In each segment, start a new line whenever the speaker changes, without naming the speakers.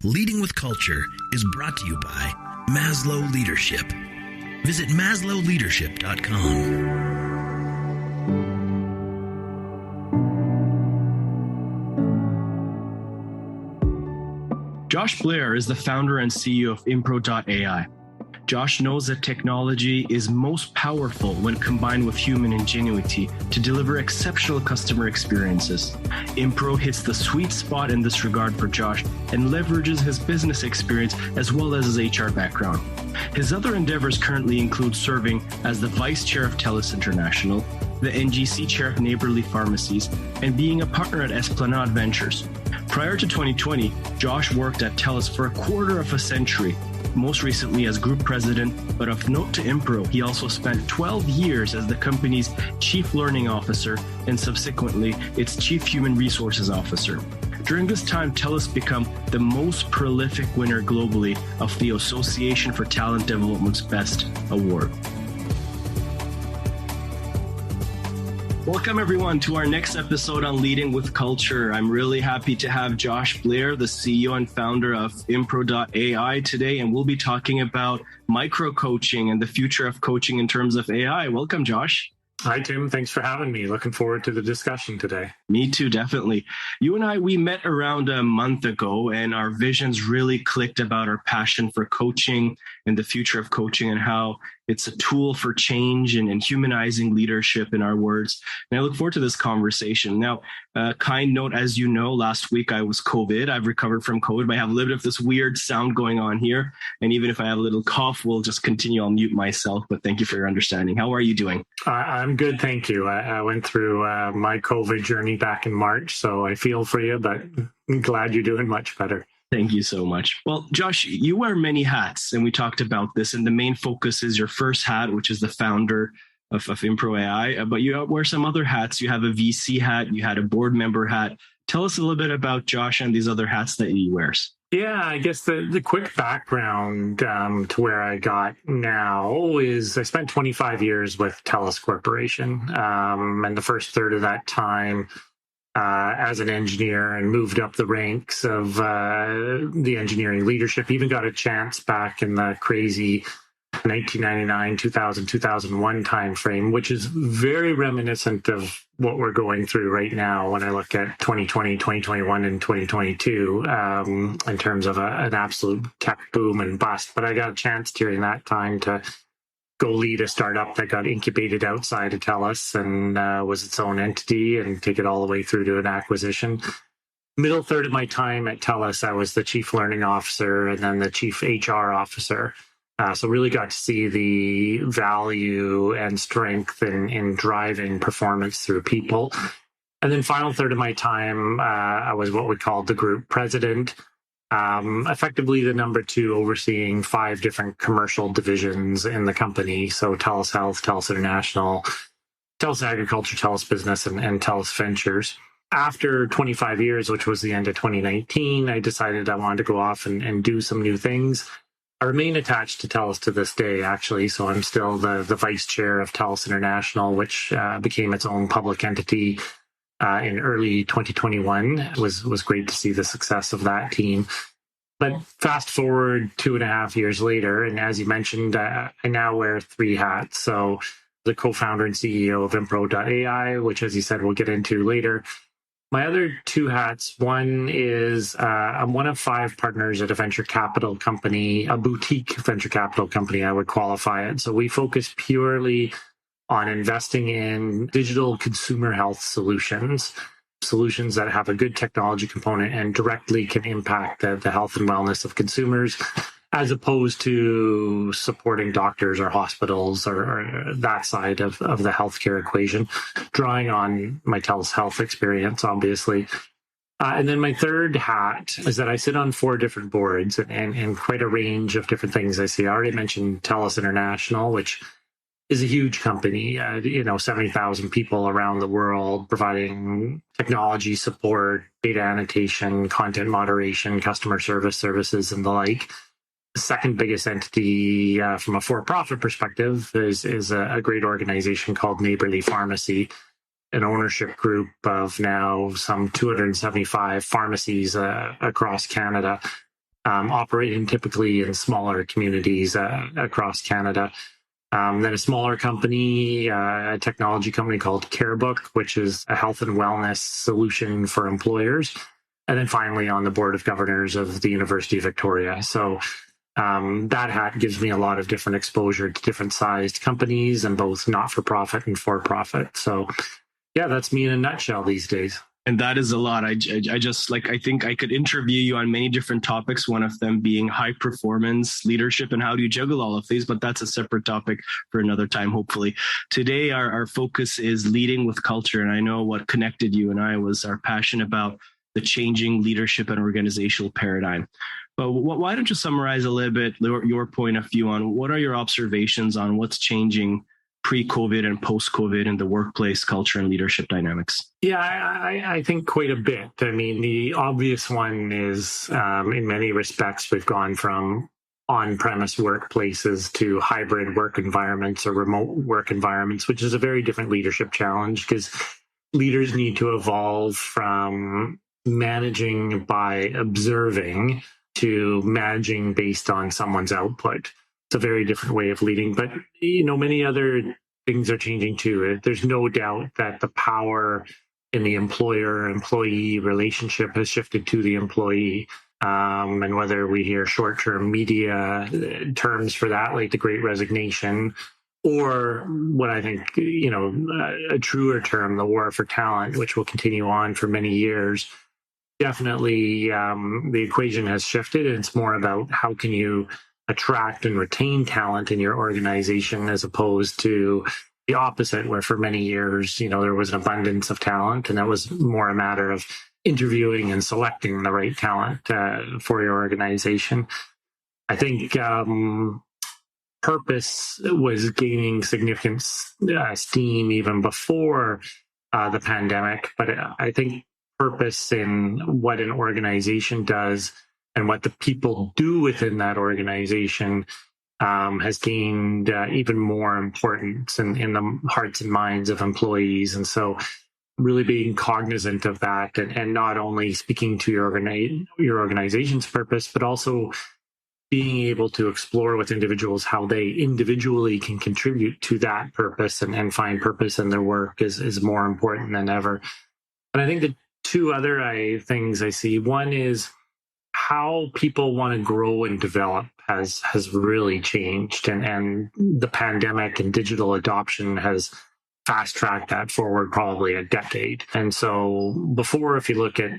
Leading with Culture is brought to you by Maslow Leadership. Visit maslowleadership.com.
Josh Blair is the founder and CEO of Impro.AI. Josh knows that technology is most powerful when combined with human ingenuity to deliver exceptional customer experiences. Impro hits the sweet spot in this regard for Josh and leverages his business experience as well as his HR background. His other endeavors currently include serving as the Vice Chair of TELUS International, the NGC Chair of Neighborly Pharmacies, and being a partner at Esplanade Ventures. Prior to 2020, Josh worked at TELUS for a quarter of a century, most recently as group president, but of note to Impro, he also spent 12 years as the company's chief learning officer and subsequently its chief human resources officer. During this time, TELUS became the most prolific winner globally of the Association for Talent Development's Best Award. Welcome, everyone, to our next episode on Leading with Culture. I'm really happy to have Josh Blair, the CEO and founder of Impro.AI today, and we'll be talking about micro-coaching and the future of coaching in terms of AI. Welcome, Josh.
Hi, Tim. Thanks for having me. Looking forward to the discussion today.
Me too, definitely. You and I, we met around a month ago, and our visions really clicked about our passion for coaching and the future of coaching and how it's a tool for change and humanizing leadership, in our words. And I look forward to this conversation. Now, kind note, as you know, last week I was COVID. I've recovered from COVID, but I have a little bit of this weird sound going on here. And even if I have a little cough, we'll just continue. I'll mute myself, but thank you for your understanding. How are you doing?
I'm good, thank you. I went through my COVID journey back in March, so I feel for you, but I'm glad you're doing much better.
Thank you so much. Well, Josh, you wear many hats, and we talked about this, and the main focus is your first hat, which is the founder of Impro.AI, but you wear some other hats. You have a VC hat, you had a board member hat. Tell us a little bit about Josh and these other hats that he wears.
Yeah, I guess the quick background to where I got now is I spent 25 years with TELUS Corporation, and the first third of that time as an engineer, and moved up the ranks of the engineering leadership. Even got a chance back in the crazy 1999, 2000, 2001 timeframe, which is very reminiscent of what we're going through right now when I look at 2020, 2021, and 2022 in terms of an absolute tech boom and bust. But I got a chance during that time to go lead a startup that got incubated outside of TELUS and was its own entity, and take it all the way through to an acquisition. Middle third of my time at TELUS, I was the chief learning officer and then the chief HR officer. So really got to see the value and strength in driving performance through people. And then final third of my time, I was what we called the group president, effectively the number two, overseeing 5 different commercial divisions in the company. So TELUS Health, TELUS International, TELUS Agriculture, TELUS Business, and TELUS Ventures. After 25 years, which was the end of 2019, I decided I wanted to go off and do some new things. I remain attached to TELUS to this day, actually. So I'm still the vice chair of TELUS International, which became its own public entity in early 2021. It was great to see the success of that team. But fast forward 2.5 years later, and as you mentioned, I now wear 3 hats. So the co-founder and CEO of Impro.AI, which, as you said, we'll get into later. My other 2 hats, one is I'm one of 5 partners at a venture capital company, a boutique venture capital company, I would qualify it. So we focus purely on investing in digital consumer health solutions that have a good technology component and directly can impact the health and wellness of consumers, as opposed to supporting doctors or hospitals or that side of the healthcare equation, drawing on my TELUS Health experience, obviously. And then my third hat is that I sit on 4 different boards and quite a range of different things I see. I already mentioned TELUS International, which is a huge company, 70,000 people around the world providing technology support, data annotation, content moderation, customer services, and the like. The second biggest entity from a for-profit perspective is a great organization called Neighborly Pharmacy, an ownership group of now some 275 pharmacies across Canada. operating typically in smaller communities across Canada. Then a smaller company, a technology company called Carebook, which is a health and wellness solution for employers. And then finally on the board of governors of the University of Victoria. So that hat gives me a lot of different exposure to different sized companies and both not-for-profit and for-profit. So yeah, that's me in a nutshell these days.
And that is a lot. I just I think I could interview you on many different topics, one of them being high performance leadership and how do you juggle all of these, but that's a separate topic for another time, hopefully. Today, our focus is leading with culture. And I know what connected you and I was our passion about the changing leadership and organizational paradigm. But why don't you summarize a little bit your point of view on what are your observations on what's changing pre-COVID and post-COVID in the workplace culture and leadership dynamics?
Yeah, I think quite a bit. I mean, the obvious one is in many respects, we've gone from on-premise workplaces to hybrid work environments or remote work environments, which is a very different leadership challenge because leaders need to evolve from managing by observing to managing based on someone's output. It's a very different way of leading, but many other things are changing too. There's no doubt that the power in the employer-employee relationship has shifted to the employee. And whether we hear short-term media terms for that, like the Great Resignation, or what I think, a truer term, the war for talent, which will continue on for many years, definitely the equation has shifted. And it's more about how can you attract and retain talent in your organization as opposed to the opposite, where for many years, there was an abundance of talent and that was more a matter of interviewing and selecting the right talent for your organization. I think purpose was gaining significant steam even before the pandemic, but I think purpose in what an organization does and what the people do within that organization has gained even more importance in the hearts and minds of employees. And so really being cognizant of that and not only speaking to your organization's purpose, but also being able to explore with individuals how they individually can contribute to that purpose and find purpose in their work is more important than ever. And I think the two other things I see, one is how people want to grow and develop has really changed. And the pandemic and digital adoption has fast-tracked that forward probably a decade. And so before, if you look at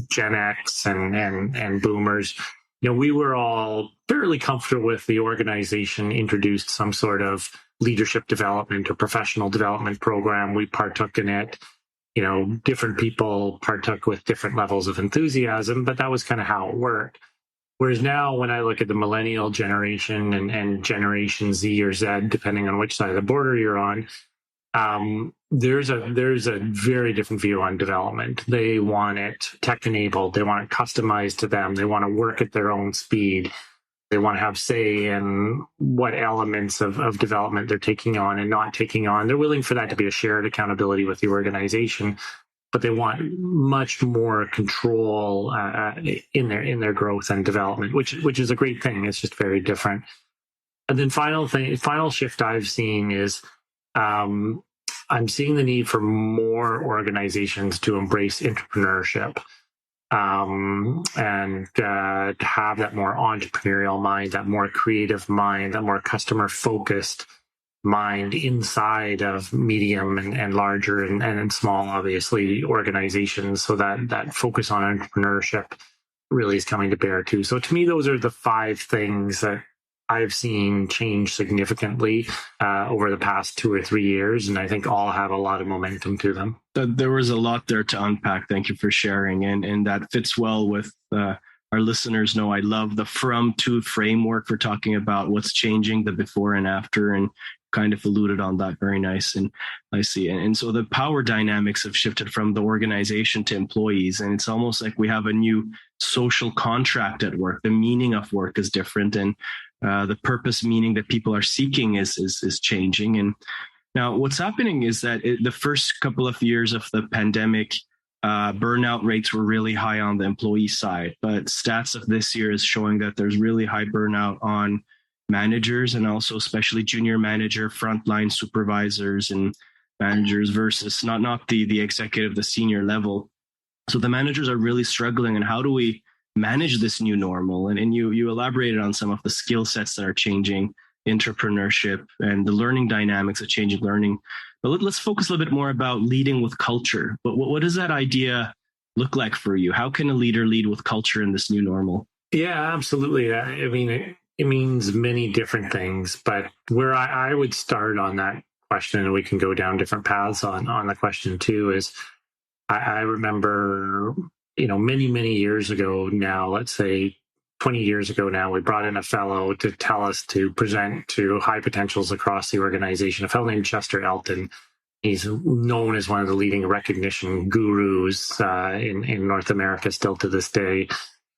Gen X and boomers, we were all fairly comfortable with the organization introduced some sort of leadership development or professional development program. We partook in it. Different people partook with different levels of enthusiasm, but that was kind of how it worked. Whereas now when I look at the millennial generation and Generation Z or Z, depending on which side of the border you're on, there's a very different view on development. They want it tech-enabled. They want it customized to them. They want to work at their own speed. They want to have say in what elements of development they're taking on and not taking on. They're willing for that to be a shared accountability with the organization, but they want much more control in their growth and development, which is a great thing. It's just very different. And then final shift I've seen is I'm seeing the need for more organizations to embrace entrepreneurship. And to have that more entrepreneurial mind, that more creative mind, that more customer-focused mind inside of medium and larger and small, obviously, organizations. So that focus on entrepreneurship really is coming to bear too. So to me, those are the 5 things that I've seen change significantly over the past 2 or 3 years, and I think all have a lot of momentum to them.
There was a lot there to unpack. Thank you for sharing, and that fits well with our listeners know I love the from-to framework for talking about what's changing, the before and after, and kind of alluded on that. Very nice, and I see. And so the power dynamics have shifted from the organization to employees, and it's almost like we have a new social contract at work. The meaning of work is different, and the purpose meaning that people are seeking is changing. And now what's happening is that the first couple of years of the pandemic, burnout rates were really high on the employee side, but stats of this year is showing that there's really high burnout on managers, and also especially junior manager, frontline supervisors and managers versus not the executive, the senior level. So the managers are really struggling. And how do we manage this new normal? And you elaborated on some of the skill sets that are changing, entrepreneurship and the learning dynamics of changing learning. But let's focus a little bit more about leading with culture. But what does that idea look like for you? How can a leader lead with culture in this new normal?
Yeah, absolutely. I mean, it means many different things, but where I would start on that question, and we can go down different paths on the question too, is I remember, many years ago now, let's say 20 years ago now, we brought in a fellow to tell us to present to high potentials across the organization, a fellow named Chester Elton. He's known as one of the leading recognition gurus in North America still to this day,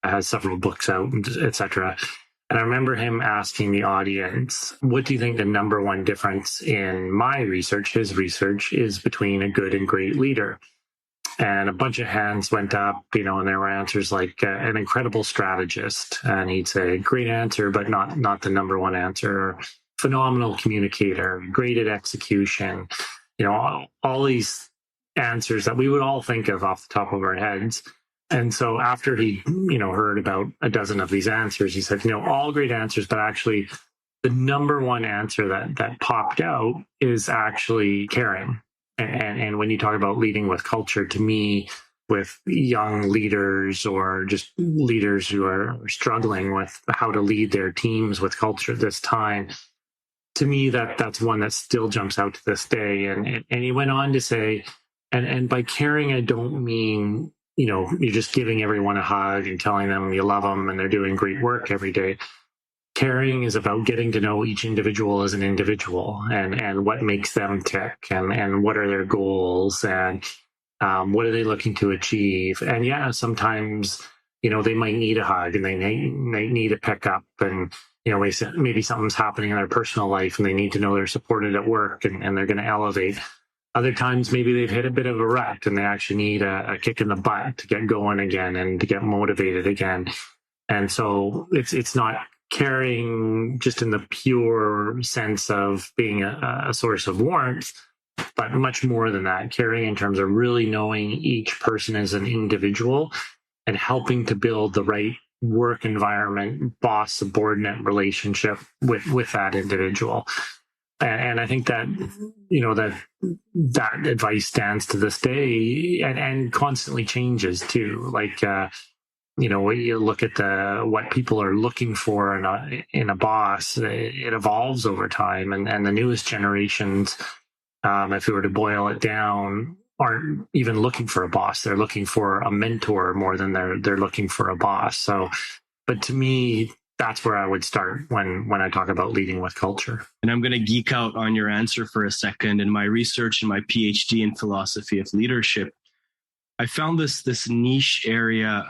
has several books out, etc. And I remember him asking the audience, what do you think the number one difference in my research, his research, is between a good and great leader? And a bunch of hands went up, and there were answers like an incredible strategist. And he'd say, great answer, but not the number one answer. Phenomenal communicator, great at execution. All these answers that we would all think of off the top of our heads. And so after he, heard about a dozen of these answers, he said, all great answers, but actually the number one answer that popped out is actually caring. And when you talk about leading with culture, to me, with young leaders or just leaders who are struggling with how to lead their teams with culture at this time, to me, that's one that still jumps out to this day. And he went on to say, and by caring, I don't mean, you're just giving everyone a hug and telling them you love them and they're doing great work every day. Caring is about getting to know each individual as an individual and what makes them tick and what are their goals and what are they looking to achieve. And yeah, sometimes, they might need a hug and they need a pickup and, maybe something's happening in their personal life and they need to know they're supported at work and they're going to elevate. Other times, maybe they've hit a bit of a rut and they actually need a kick in the butt to get going again and to get motivated again. And so it's not caring just in the pure sense of being a source of warmth, but much more than that. Caring in terms of really knowing each person as an individual and helping to build the right work environment, boss-subordinate relationship with that individual. And I think that, that advice stands to this day and constantly changes too. Like, when you look at what people are looking for in a boss, it evolves over time. And the newest generations, if we were to boil it down, aren't even looking for a boss. They're looking for a mentor more than they're looking for a boss. So, but to me, that's where I would start when I talk about leading with culture.
And I'm going to geek out on your answer for a second. In my research and my PhD in philosophy of leadership, I found this niche area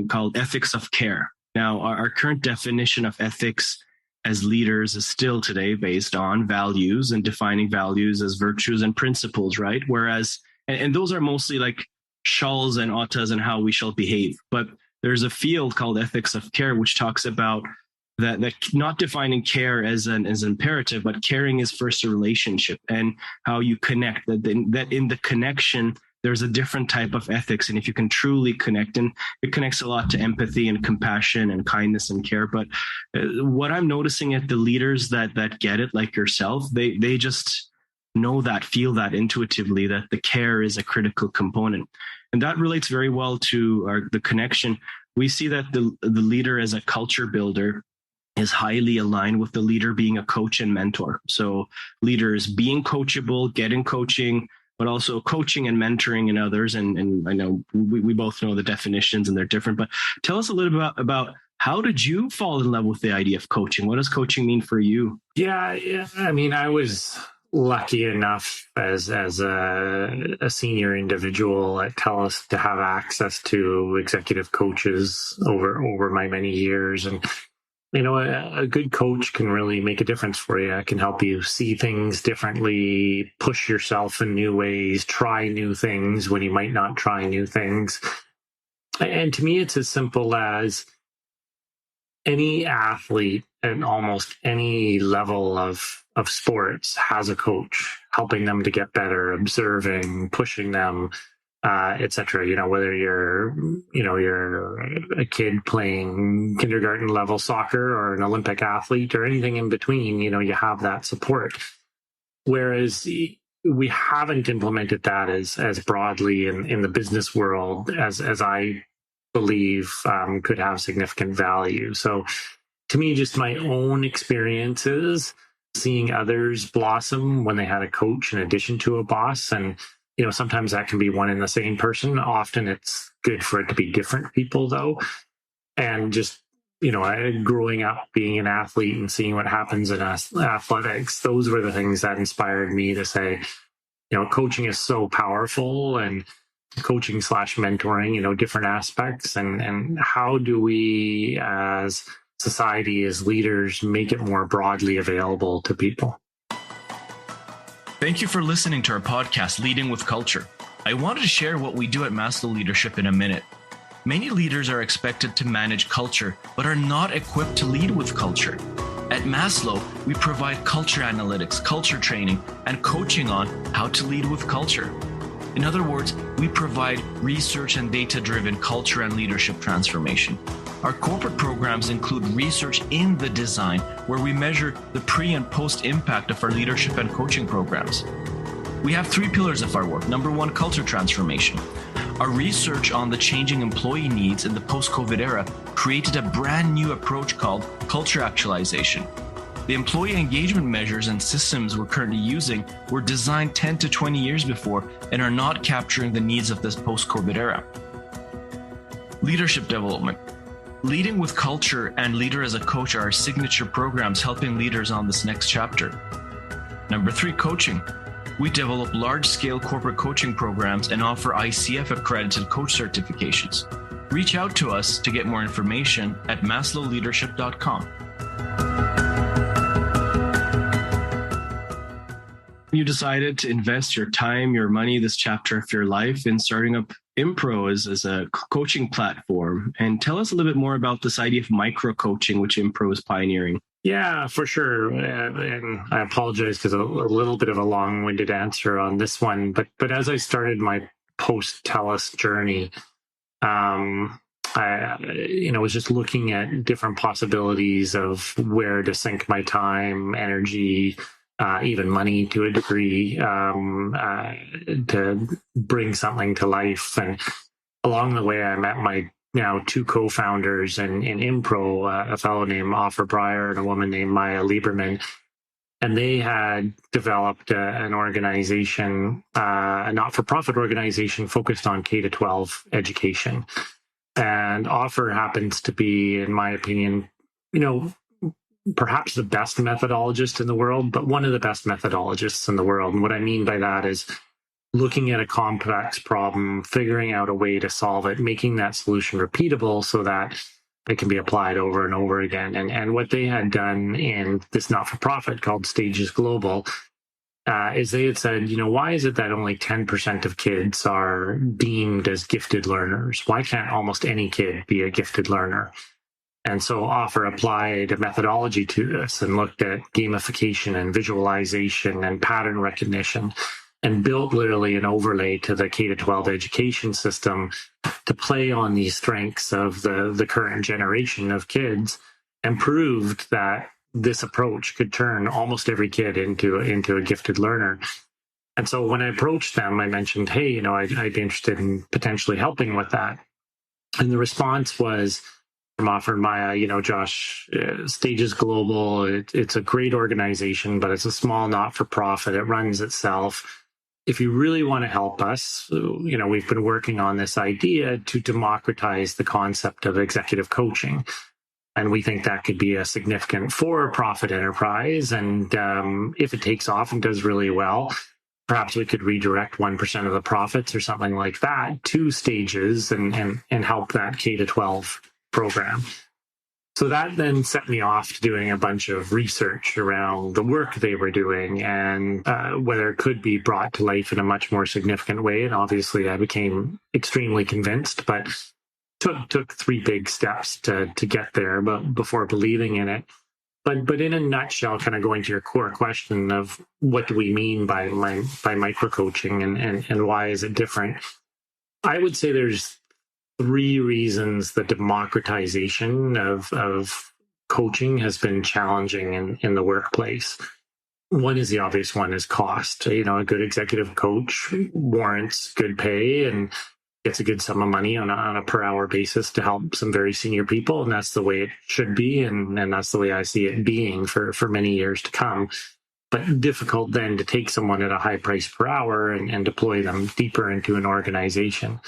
called ethics of care. Now, our current definition of ethics as leaders is still today based on values and defining values as virtues and principles, right? Whereas, and those are mostly like shals and autas and how we shall behave. But there's a field called ethics of care, which talks about that not defining care as an imperative, but caring is first a relationship and how you connect, that in the connection, there's a different type of ethics. And if you can truly connect, and it connects a lot to empathy and compassion and kindness and care. But what I'm noticing at the leaders that get it, like yourself, they just know that, feel that intuitively, that the care is a critical component. And that relates very well to the connection. We see that the leader as a culture builder is highly aligned with the leader being a coach and mentor. So leaders being coachable, getting coaching, but also coaching and mentoring in others. And I know we both know the definitions and they're different, but tell us a little bit about how did you fall in love with the idea of coaching? What does coaching mean for you?
Yeah. I mean, I was lucky enough as a senior individual at TELUS to have access to executive coaches over my many years. And a good coach can really make a difference for you. It can help you see things differently, push yourself in new ways, try new things when you might not try new things. And to me, it's as simple as any athlete at almost any level of sports has a coach helping them to get better, observing, pushing them, etc. Whether you're a kid playing kindergarten level soccer or an Olympic athlete or anything in between, you have that support. Whereas we haven't implemented that as broadly in the business world as I believe could have significant value. So to me, just my own experiences, seeing others blossom when they had a coach in addition to a boss. And, sometimes that can be one and the same person. Often it's good for it to be different people, though. And just, growing up being an athlete and seeing what happens in athletics, those were the things that inspired me to say, coaching is so powerful, and coaching / mentoring, different aspects. And how do we as society, as leaders, make it more broadly available to people?
Thank you for listening to our podcast, Leading with Culture. I wanted to share what we do at Maslow Leadership in a minute. Many leaders are expected to manage culture, but are not equipped to lead with culture. At Maslow, we provide culture analytics, culture training, and coaching on how to lead with culture. In other words, we provide research and data-driven culture and leadership transformation. Our corporate programs include research in the design, where we measure the pre and post impact of our leadership and coaching programs. We have 3 pillars of our work. Number 1, culture transformation. Our research on the changing employee needs in the post-COVID era created a brand new approach called culture actualization. The employee engagement measures and systems we're currently using were designed 10 to 20 years before and are not capturing the needs of this post-COVID era. Leadership development. Leading with Culture and Leader as a Coach are our signature programs helping leaders on this next chapter. Number 3, coaching. We develop large-scale corporate coaching programs and offer ICF-accredited coach certifications. Reach out to us to get more information at maslowleadership.com. You decided to invest your time, your money, this chapter of your life in starting up Impro as a coaching platform. And tell us a little bit more about this idea of micro-coaching, which Impro is pioneering.
Yeah, for sure. And I apologize because a little bit of a long-winded answer on this one. But as I started my post-TELUS journey, I was just looking at different possibilities of where to sink my time, energy, even money to a degree, to bring something to life. And along the way, I met my now 2 co-founders in Impro, a fellow named Offer Breyer and a woman named Maya Lieberman. And they had developed an organization, a not-for-profit organization focused on K-12 education. And Offer happens to be, in my opinion, perhaps the best methodologist in the world, but one of the best methodologists in the world. And what I mean by that is looking at a complex problem, figuring out a way to solve it, making that solution repeatable so that it can be applied over and over again. And what they had done in this not-for-profit called Stages Global is they had said, why is it that only 10% of kids are deemed as gifted learners? Why can't almost any kid be a gifted learner? And so Offer applied a methodology to this and looked at gamification and visualization and pattern recognition and built literally an overlay to the K-12 education system to play on these strengths of the current generation of kids, and proved that this approach could turn almost every kid into a gifted learner. And so when I approached them, I mentioned, hey, I'd be interested in potentially helping with that. And the response was, from Offer and Maya, Josh, Stages Global, it's a great organization, but it's a small not-for-profit. It runs itself. If you really want to help us, we've been working on this idea to democratize the concept of executive coaching. And we think that could be a significant for-profit enterprise. And if it takes off and does really well, perhaps we could redirect 1% of the profits or something like that to Stages and help that K-12 program. So that then set me off to doing a bunch of research around the work they were doing and whether it could be brought to life in a much more significant way. And obviously I became extremely convinced, but took three big steps to get there before believing in it. But in a nutshell, kind of going to your core question of what do we mean by micro coaching and why is it different? I would say there's three reasons the democratization of coaching has been challenging in the workplace. One is the obvious one is cost. A good executive coach warrants good pay and gets a good sum of money on a per hour basis to help some very senior people. And that's the way it should be. And that's the way I see it being for many years to come. But difficult then to take someone at a high price per hour and deploy them deeper into an organization.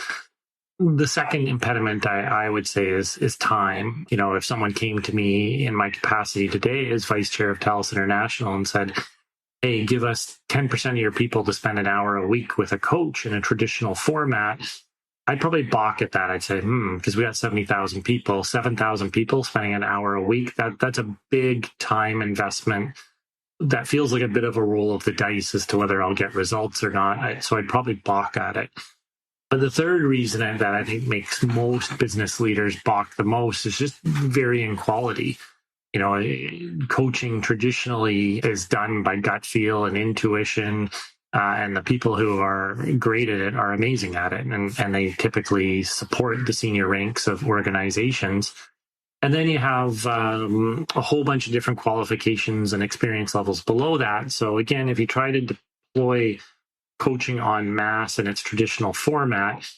The second impediment I would say is time. If someone came to me in my capacity today as vice chair of TELUS International and said, hey, give us 10% of your people to spend an hour a week with a coach in a traditional format, I'd probably balk at that. I'd say, because we got 70,000 people, 7,000 people spending an hour a week. That's a big time investment. That feels like a bit of a roll of the dice as to whether I'll get results or not. So I'd probably balk at it. But the third reason that I think makes most business leaders balk the most is just varying quality. Coaching traditionally is done by gut feel and intuition. And the people who are great at it are amazing at it. And they typically support the senior ranks of organizations. And then you have a whole bunch of different qualifications and experience levels below that. So again, if you try to deploy coaching en masse in its traditional format,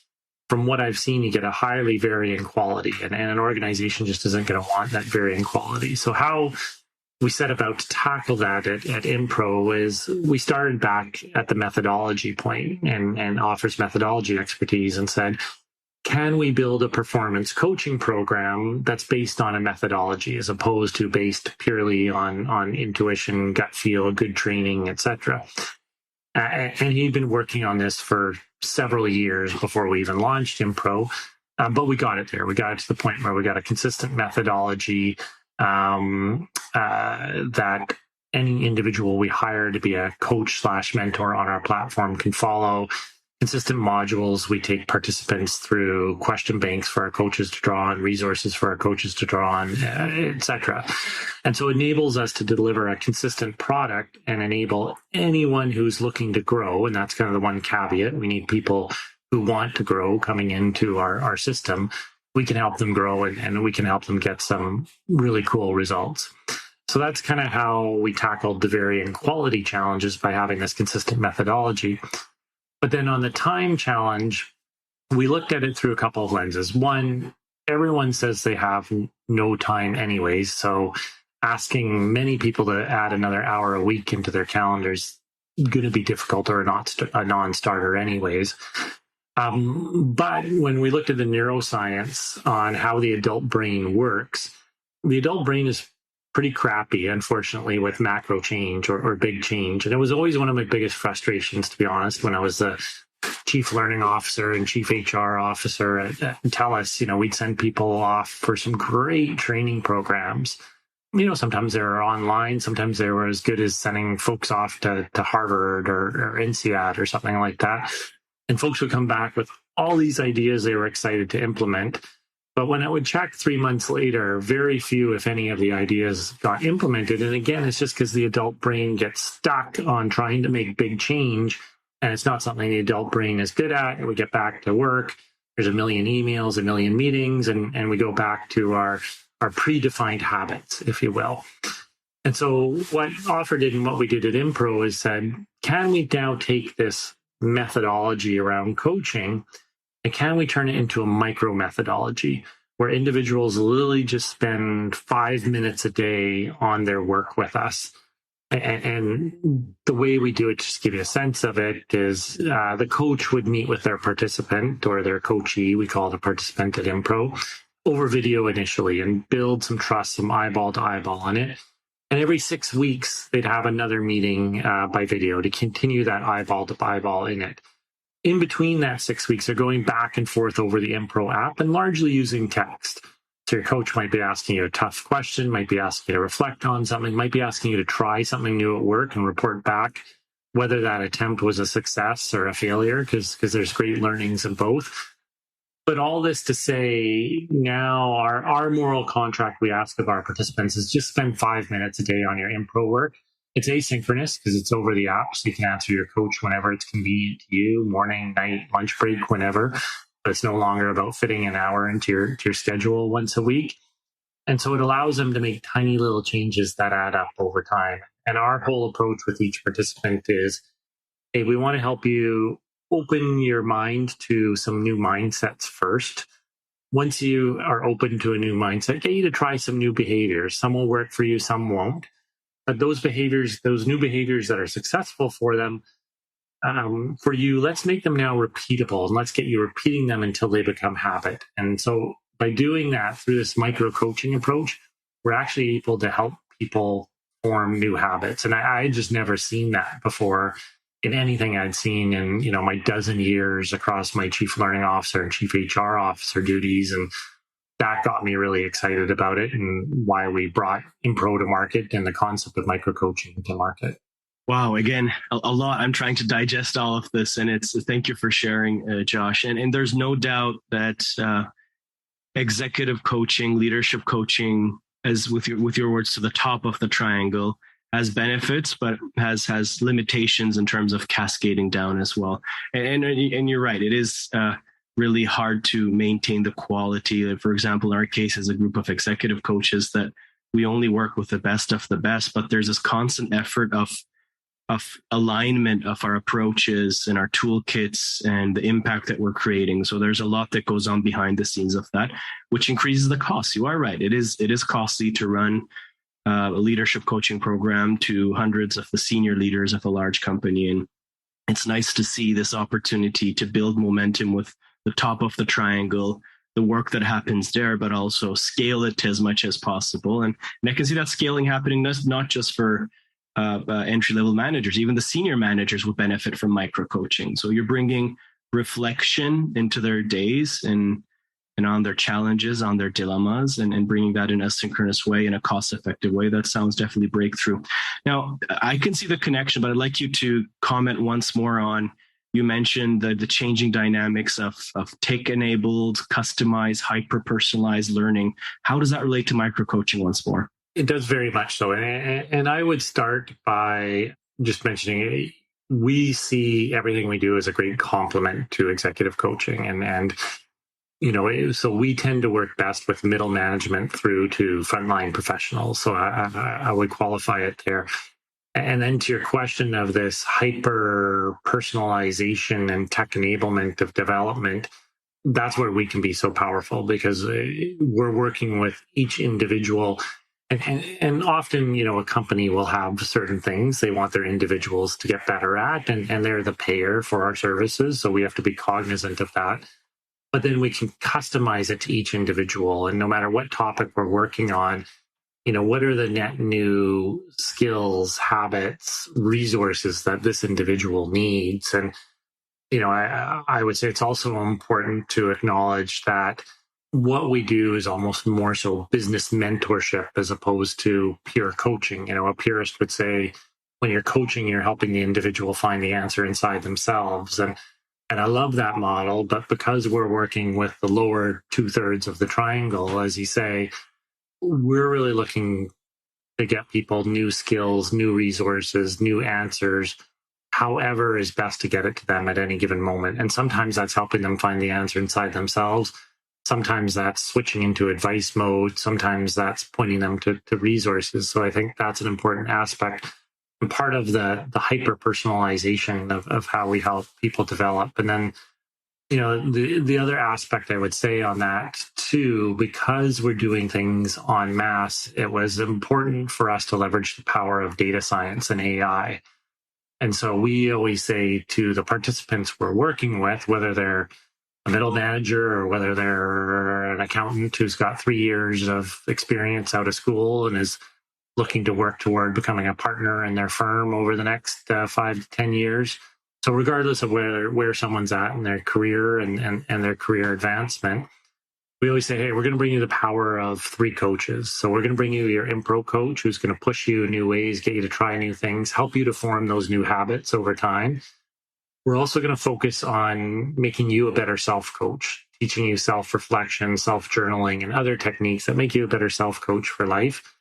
from what I've seen, you get a highly varying quality. And an organization just isn't going to want that varying quality. So how we set about to tackle that at Impro is we started back at the methodology point and offers methodology expertise and said, can we build a performance coaching program that's based on a methodology as opposed to based purely on intuition, gut feel, good training, etc. And he'd been working on this for several years before we even launched Impro, but we got it there. We got it to the point where we got a consistent methodology that any individual we hire to be a coach / mentor on our platform can follow. Consistent modules. We take participants through question banks for our coaches to draw on, resources for our coaches to draw on, etc. And so it enables us to deliver a consistent product and enable anyone who's looking to grow. And that's kind of the one caveat. We need people who want to grow coming into our system. We can help them grow and we can help them get some really cool results. So that's kind of how we tackled the varying quality challenges by having this consistent methodology. But then on the time challenge, we looked at it through a couple of lenses. One, everyone says they have no time anyways. So asking many people to add another hour a week into their calendars is going to be difficult or a non-starter anyways. But when we looked at the neuroscience on how the adult brain works, the adult brain is pretty crappy, unfortunately, with macro change or big change. And it was always one of my biggest frustrations, to be honest, when I was the chief learning officer and chief HR officer at TELUS. We'd send people off for some great training programs. Sometimes they were online. Sometimes they were as good as sending folks off to Harvard or INSEAD or something like that. And folks would come back with all these ideas they were excited to implement. But when I would check 3 months later, very few, if any, of the ideas got implemented. And again, it's just because the adult brain gets stuck on trying to make big change. And it's not something the adult brain is good at. And we get back to work. There's a million emails, a million meetings, and we go back to our predefined habits, if you will. And so what Offer did and what we did at Impro is said, can we now take this methodology around coaching and can we turn it into a micro methodology where individuals literally just spend 5 minutes a day on their work with us? And the way we do it, just to give you a sense of it, is the coach would meet with their participant or their coachee, we call the participant at Impro, over video initially and build some trust, some eyeball to eyeball on it. And every 6 weeks, they'd have another meeting by video to continue that eyeball to eyeball in it. In between that 6 weeks, they're going back and forth over the Impro app and largely using text. So your coach might be asking you a tough question, might be asking you to reflect on something, might be asking you to try something new at work and report back whether that attempt was a success or a failure, because there's great learnings in both. But all this to say, now our moral contract we ask of our participants is just spend 5 minutes a day on your Impro work. It's asynchronous because it's over the app, so you can answer your coach whenever it's convenient to you, morning, night, lunch break, whenever. But it's no longer about fitting an hour into your schedule once a week. And so it allows them to make tiny little changes that add up over time. And our whole approach with each participant is, hey, we want to help you open your mind to some new mindsets first. Once you are open to a new mindset, get you to try some new behaviors. Some will work for you, some won't. But those behaviors, those new behaviors that are successful for them, for you, let's make them now repeatable, and let's get you repeating them until they become habit. And so by doing that through this micro coaching approach, we're actually able to help people form new habits. And I just never seen that before in anything I'd seen in, my dozen years across my chief learning officer and chief HR officer duties. And that got me really excited about it and why we brought Impro to market and the concept of micro coaching to market.
Wow, again, a lot. I'm trying to digest all of this, and thank you for sharing, Josh. And there's no doubt that executive coaching, leadership coaching, as with your words, to the top of the triangle, has benefits, but has limitations in terms of cascading down as well. And you're right, it is really hard to maintain the quality. For example, in our case, as a group of executive coaches, that we only work with the best of the best, but there's this constant effort of alignment of our approaches and our toolkits and the impact that we're creating. So there's a lot that goes on behind the scenes of that, which increases the cost. You are right. It is costly to run a leadership coaching program to hundreds of the senior leaders of a large company. And it's nice to see this opportunity to build momentum with the top of the triangle, the work that happens there, but also scale it as much as possible. And I can see that scaling happening not just for entry-level managers. Even the senior managers will benefit from micro-coaching. So you're bringing reflection into their days and on their challenges, on their dilemmas, and bringing that in a synchronous way, in a cost-effective way. That sounds definitely breakthrough. Now, I can see the connection, but I'd like you to comment once more on, you mentioned the changing dynamics of tech-enabled, customized, hyper-personalized learning. How does that relate to micro-coaching once more?
It does very much so. And I would start by just mentioning we see everything we do as a great complement to executive coaching. And so we tend to work best with middle management through to frontline professionals. So I would qualify it there. And then to your question of this hyper personalization and tech enablement of development, that's where we can be so powerful, because we're working with each individual. And often, a company will have certain things they want their individuals to get better at, and they're the payer for our services. So we have to be cognizant of that. But then we can customize it to each individual. And no matter what topic we're working on, what are the net new skills, habits, resources that this individual needs? And, I would say it's also important to acknowledge that what we do is almost more so business mentorship as opposed to pure coaching. A purist would say when you're coaching, you're helping the individual find the answer inside themselves. And I love that model, but because we're working with the lower 2/3 of the triangle, as you say, we're really looking to get people new skills, new resources, new answers, however is best to get it to them at any given moment. And sometimes that's helping them find the answer inside themselves. Sometimes that's switching into advice mode. Sometimes that's pointing them to resources. So I think that's an important aspect and part of the hyper personalization of how we help people develop. And then, the other aspect I would say on that too, because we're doing things en masse, it was important for us to leverage the power of data science and AI. And so we always say to the participants we're working with, whether they're a middle manager or whether they're an accountant who's got 3 years of experience out of school and is looking to work toward becoming a partner in their firm over the next 5 to 10 years. So regardless of where someone's at in their career and their career advancement, we always say, hey, we're going to bring you the power of 3 coaches. So we're going to bring you your Impro coach who's going to push you in new ways, get you to try new things, help you to form those new habits over time. We're also going to focus on making you a better self-coach, teaching you self-reflection, self-journaling, and other techniques that make you a better self-coach for life.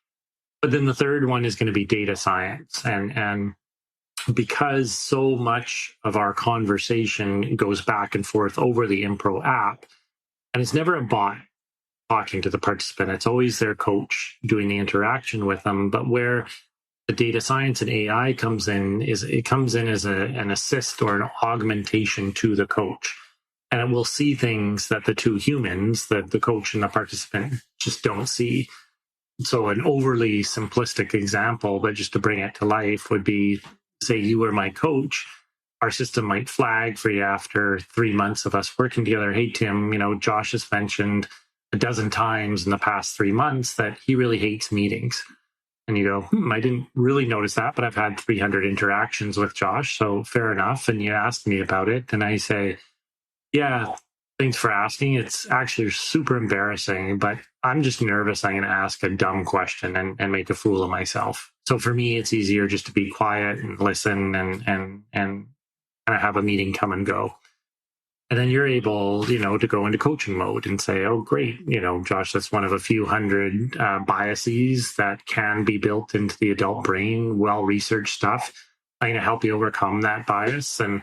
But then the third one is going to be data science. And because so much of our conversation goes back and forth over the Impro app, and it's never a bot talking to the participant. It's always their coach doing the interaction with them. But where the data science and AI comes in is it comes in as an assist or an augmentation to the coach. And it will see things that the 2 humans, the coach and the participant, just don't see. So an overly simplistic example, but just to bring it to life, would be, say you were my coach. Our system might flag for you after 3 months of us working together. Hey, Tim, Josh has mentioned a dozen times in the past 3 months that he really hates meetings. And you go, I didn't really notice that, but I've had 300 interactions with Josh, so fair enough. And you asked me about it. And I say, yeah, thanks for asking. It's actually super embarrassing, but I'm just nervous. I'm going to ask a dumb question and make a fool of myself. So for me, it's easier just to be quiet and listen and kind of have a meeting come and go. And then you're able, to go into coaching mode and say, oh, great, Josh, that's one of a few hundred biases that can be built into the adult brain, well-researched stuff. I'm going to help you overcome that bias. And,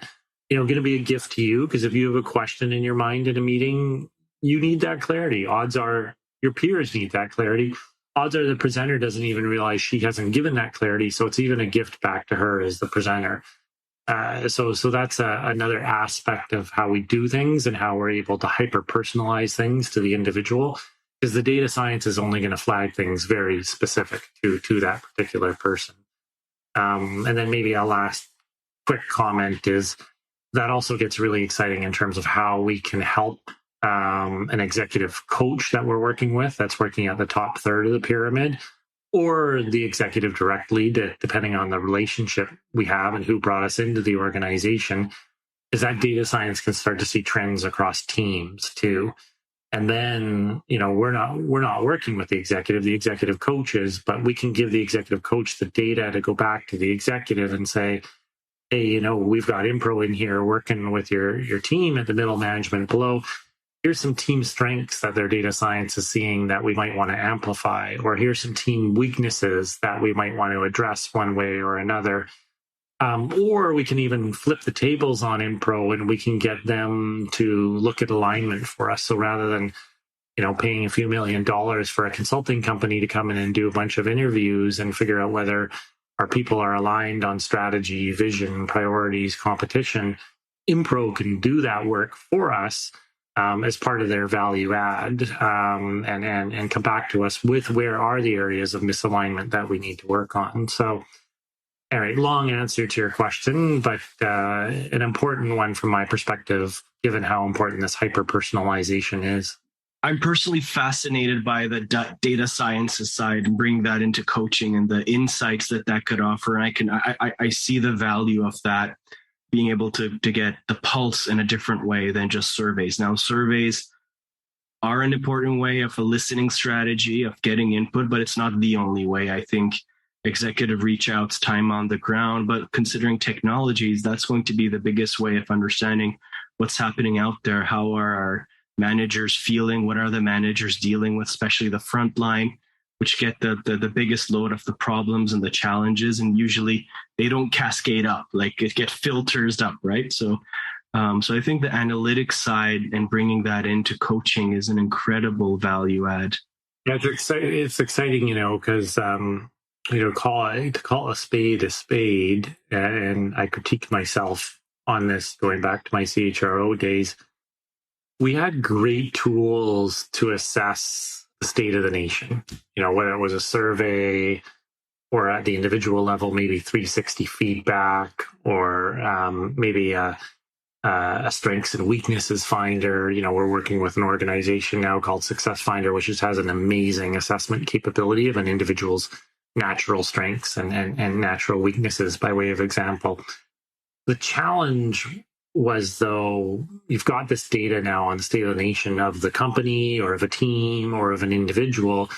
going to be a gift to you, because if you have a question in your mind in a meeting, you need that clarity. Odds are your peers need that clarity. Odds are the presenter doesn't even realize she hasn't given that clarity. So it's even a gift back to her as the presenter. So that's another aspect of how we do things and how we're able to hyper-personalize things to the individual, because the data science is only going to flag things very specific to that particular person. And then maybe a last quick comment is that also gets really exciting in terms of how we can help an executive coach that we're working with that's working at the top third of the pyramid, or the executive directly, depending on the relationship we have and who brought us into the organization, is that data science can start to see trends across teams too. And then, we're not working with the executive coaches, but we can give the executive coach the data to go back to the executive and say, hey, we've got Impro in here working with your team at the middle management below. Here's some team strengths that their data science is seeing that we might want to amplify, or here's some team weaknesses that we might want to address one way or another. Or we can even flip the tables on Impro and we can get them to look at alignment for us. So rather than, paying a few $1 million for a consulting company to come in and do a bunch of interviews and figure out whether our people are aligned on strategy, vision, priorities, competition, Impro can do that work for us as part of their value add, and come back to us with where are the areas of misalignment that we need to work on. So, all right, long answer to your question, but an important one from my perspective, given how important this hyper-personalization is.
I'm personally fascinated by the data sciences side and bring that into coaching and the insights that could offer. And I see the value of that, being able to get the pulse in a different way than just surveys. Now, surveys are an important way of a listening strategy, of getting input, but it's not the only way. I think executive reach outs, time on the ground, but considering technologies, that's going to be the biggest way of understanding what's happening out there. How are our managers feeling? What are the managers dealing with, especially the front line, which get the biggest load of the problems and the challenges. And usually they don't cascade up, like it get filters up, right? So I think the analytics side and bringing that into coaching is an incredible value add.
Yeah, it's exciting, because call a spade, and I critique myself on this going back to my CHRO days. We had great tools to assess the state of the nation, whether it was a survey or at the individual level, maybe 360 feedback, or maybe a strengths and weaknesses finder. We're working with an organization now called Success Finder, which just has an amazing assessment capability of an individual's natural strengths and natural weaknesses by way of example. The challenge was, though, you've got this data now on the state of the nation of the company or of a team or of an individual.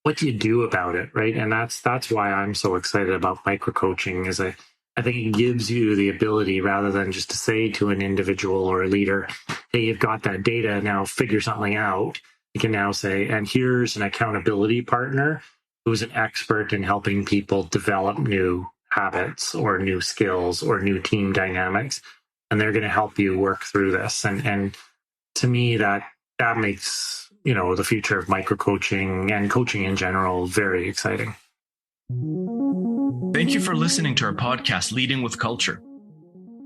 What do you do about it, right? And that's why I'm so excited about micro-coaching, is I think it gives you the ability, rather than just to say to an individual or a leader, hey, you've got that data, now figure something out. You can now say, and here's an accountability partner who's an expert in helping people develop new habits or new skills or new team dynamics. And they're going to help you work through this. And to me, that makes, the future of micro-coaching and coaching in general very exciting.
Thank you for listening to our podcast, Leading with Culture.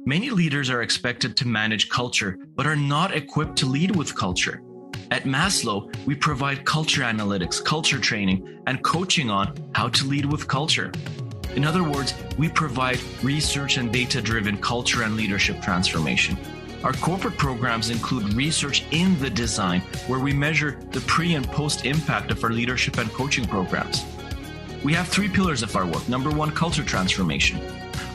Many leaders are expected to manage culture, but are not equipped to lead with culture. At Maslow, we provide culture analytics, culture training, and coaching on how to lead with culture. In other words, we provide research and data-driven culture and leadership transformation. Our corporate programs include research in the design, where we measure the pre and post impact of our leadership and coaching programs. We have 3 pillars of our work. Number 1, culture transformation.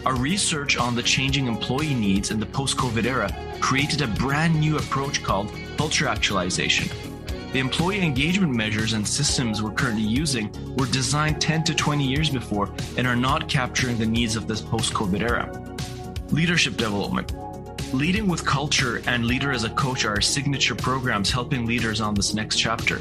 Our research on the changing employee needs in the post-COVID era created a brand new approach called culture actualization. The employee engagement measures and systems we're currently using were designed 10 to 20 years before and are not capturing the needs of this post-COVID era. Leadership development. Leading with Culture and Leader as a Coach are our signature programs helping leaders on this next chapter.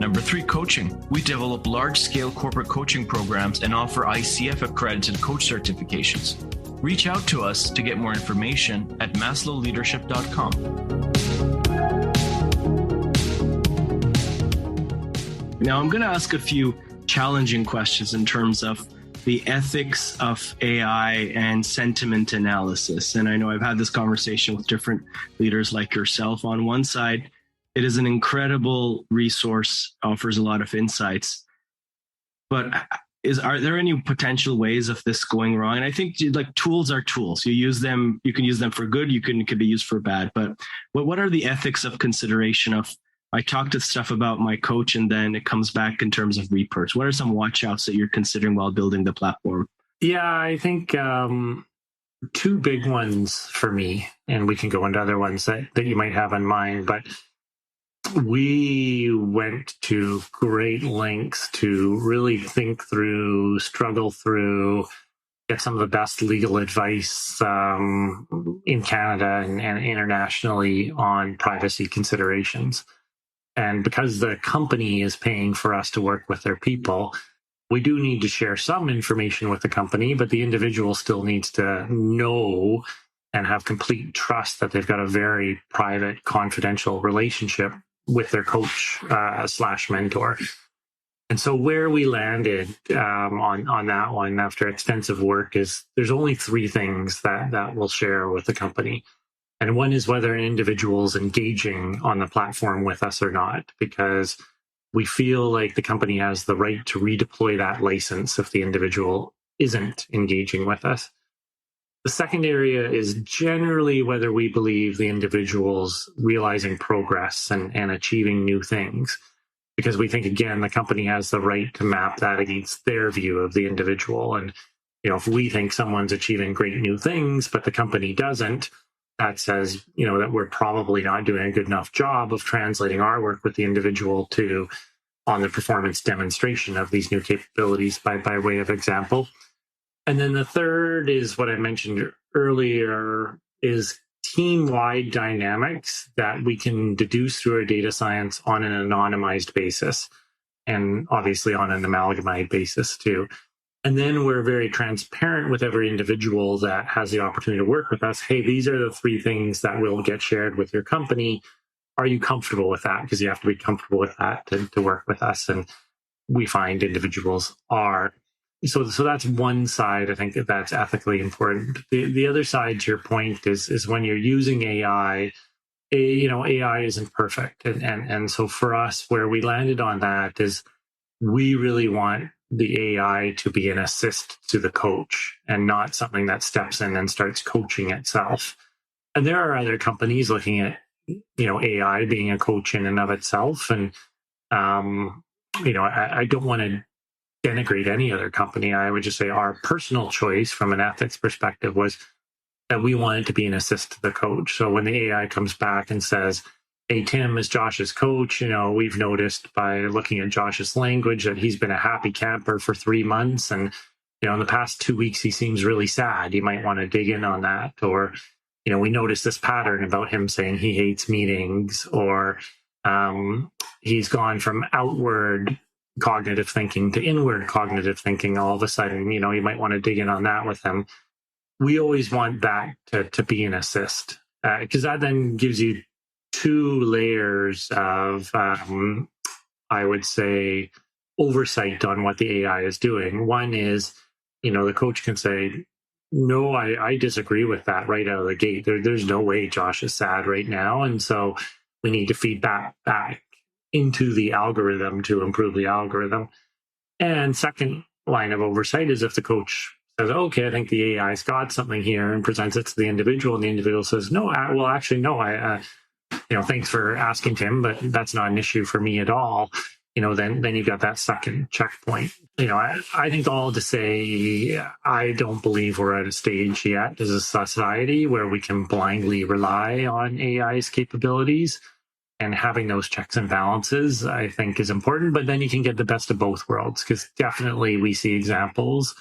Number 3, coaching. We develop large-scale corporate coaching programs and offer ICF-accredited coach certifications. Reach out to us to get more information at maslowleadership.com. Now, I'm going to ask a few challenging questions in terms of the ethics of AI and sentiment analysis. And I know I've had this conversation with different leaders like yourself. On one side, it is an incredible resource, offers a lot of insights. But are there any potential ways of this going wrong? And I think tools are tools. You use them, you can use them for good, could be used for bad. But what are the ethics of consideration of, I talk to stuff about my coach and then it comes back in terms of repurchase. What are some watch outs that you're considering while building the platform?
Yeah, I think 2 big ones for me, and we can go into other ones that you might have in mind, but we went to great lengths to really think through, struggle through, get some of the best legal advice in Canada and internationally on privacy considerations. And because the company is paying for us to work with their people, we do need to share some information with the company, but the individual still needs to know and have complete trust that they've got a very private, confidential relationship with their coach / mentor. And so where we landed on that one after extensive work is there's only 3 things that we'll share with the company. And one is whether an individual is engaging on the platform with us or not, because we feel like the company has the right to redeploy that license if the individual isn't engaging with us. The second area is generally whether we believe the individual's realizing progress and achieving new things, because we think, again, the company has the right to map that against their view of the individual. And, if we think someone's achieving great new things, but the company doesn't, that says, that we're probably not doing a good enough job of translating our work with the individual on the performance demonstration of these new capabilities by way of example. And then the third is what I mentioned earlier, is team-wide dynamics that we can deduce through our data science on an anonymized basis, and obviously on an amalgamated basis too. And then we're very transparent with every individual that has the opportunity to work with us. Hey, these are the 3 things that will get shared with your company. Are you comfortable with that? Because you have to be comfortable with that to work with us. And we find individuals are. So that's one side. I think that's ethically important. The other side, to your point, is when you're using AI, AI isn't perfect. And so for us, where we landed on that is we really want the AI to be an assist to the coach and not something that steps in and starts coaching itself. And there are other companies looking at, AI being a coach in and of itself. And, I don't want to denigrate any other company. I would just say our personal choice from an ethics perspective was that we want it to be an assist to the coach. So when the AI comes back and says, hey, Tim is Josh's coach, we've noticed by looking at Josh's language that he's been a happy camper for 3 months. And, in the past 2 weeks, he seems really sad. You might want to dig in on that. Or, we noticed this pattern about him saying he hates meetings, or he's gone from outward cognitive thinking to inward cognitive thinking all of a sudden. You might want to dig in on that with him. We always want that to be an assist, because that then gives you 2 layers of, I would say, oversight on what the AI is doing. One is, the coach can say, no, I disagree with that right out of the gate. There's no way Josh is sad right now. And so we need to feed back into the algorithm to improve the algorithm. And second line of oversight is if the coach says, okay, I think the AI's got something here, and presents it to the individual, and the individual says, no, thanks for asking, Tim, but that's not an issue for me at all. Then you've got that second checkpoint. I think all to say, I don't believe we're at a stage yet as a society where we can blindly rely on AI's capabilities. And having those checks and balances, I think, is important. But then you can get the best of both worlds, because definitely we see examples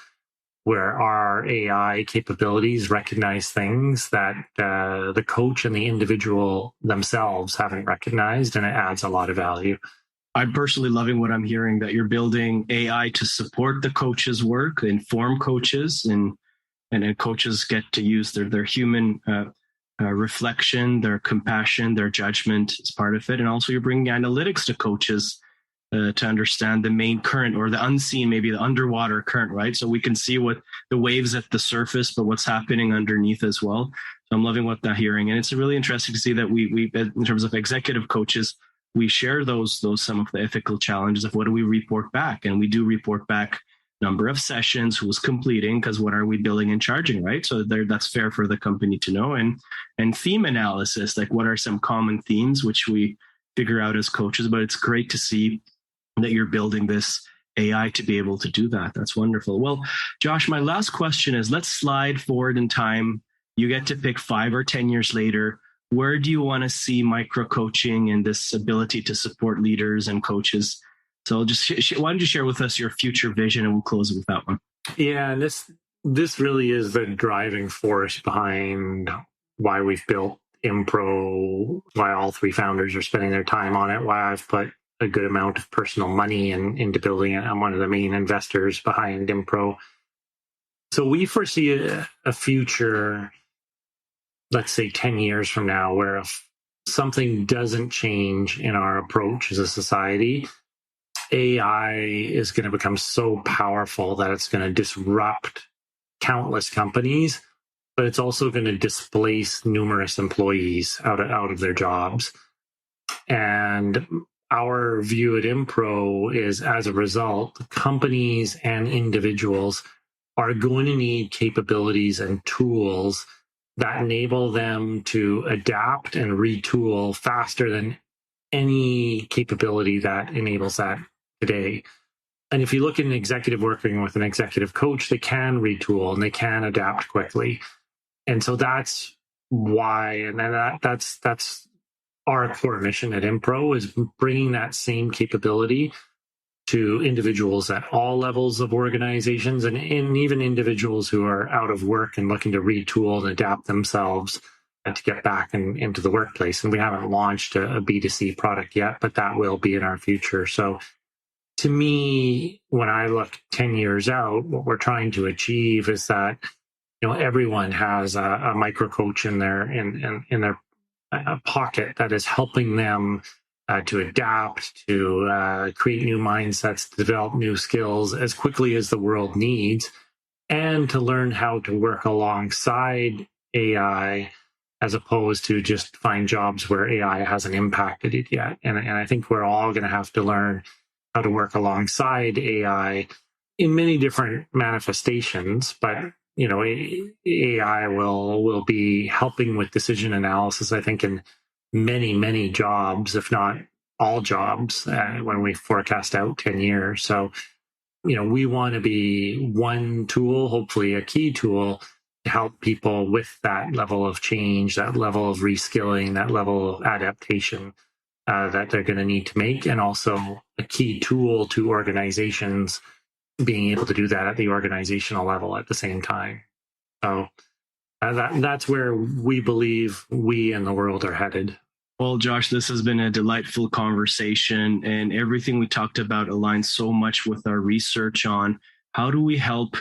where our AI capabilities recognize things that the coach and the individual themselves haven't recognized, and it adds a lot of value.
I'm personally loving what I'm hearing, that you're building AI to support the coach's work, inform coaches, and then coaches get to use their human reflection, their compassion, their judgment as part of it. And also you're bringing analytics to coaches to understand the main current, or the unseen, maybe the underwater current, right? So we can see what the waves at the surface, but what's happening underneath as well. So I'm loving what I'm hearing. And it's really interesting to see that we in terms of executive coaches, we share those some of the ethical challenges of what do we report back. And we do report back number of sessions, who's completing, because what are we billing and charging, right? So that's fair for the company to know. And theme analysis, like what are some common themes, which we figure out as coaches. But it's great to see that you're building this AI to be able to do that. That's wonderful. Well, Josh, my last question is, let's slide forward in time. You get to pick 5 or 10 years later. Where do you want to see micro coaching and this ability to support leaders and coaches? So just why don't you share with us your future vision, and we'll close with that one.
Yeah, and this really is the driving force behind why we've built Impro, why all 3 founders are spending their time on it, why I've put a good amount of personal money into building it. I'm one of the main investors behind Impro. So we foresee a future, let's say 10 years from now, where if something doesn't change in our approach as a society, AI is going to become so powerful that it's going to disrupt countless companies, but it's also going to displace numerous employees out of their jobs. And our view at Impro is, as a result, companies and individuals are going to need capabilities and tools that enable them to adapt and retool faster than any capability that enables that today. And if you look at an executive working with an executive coach, they can retool and they can adapt quickly. And so that's why, and that's our core mission at Impro, is bringing that same capability to individuals at all levels of organizations, and even individuals who are out of work and looking to retool and adapt themselves to get back into the workplace. And we haven't launched a B2C product yet, but that will be in our future. So to me, when I look 10 years out, what we're trying to achieve is that, everyone has a micro coach in their pocket that is helping them to adapt, to create new mindsets, to develop new skills as quickly as the world needs, and to learn how to work alongside AI, as opposed to just find jobs where AI hasn't impacted it yet. And I think we're all going to have to learn how to work alongside AI in many different manifestations, but AI will be helping with decision analysis, I think, in many, many jobs, if not all jobs, when we forecast out 10 years. So, we want to be one tool, hopefully a key tool, help people with that level of change, that level of reskilling, that level of adaptation that they're going to need to make, and also a key tool to organizations being able to do that at the organizational level at the same time. So that's where we believe we and the world are headed.
Well, Josh, this has been a delightful conversation, and everything we talked about aligns so much with our research on how do we help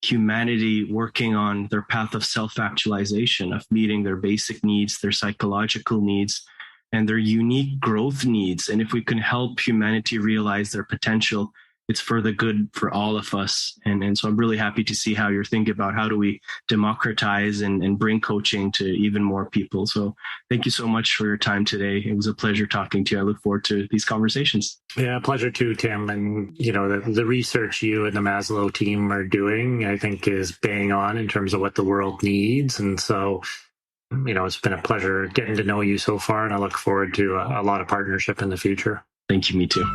humanity working on their path of self-actualization, of meeting their basic needs, their psychological needs, and their unique growth needs. And if we can help humanity realize their potential, it's for the good for all of us. And so I'm really happy to see how you're thinking about how do we democratize and bring coaching to even more people. So thank you so much for your time today. It was a pleasure talking to you. I look forward to these conversations.
Yeah, pleasure too, Tim. And, the research you and the Maslow team are doing, I think, is bang on in terms of what the world needs. And so, it's been a pleasure getting to know you so far, and I look forward to a lot of partnership in the future.
Thank you. Me too.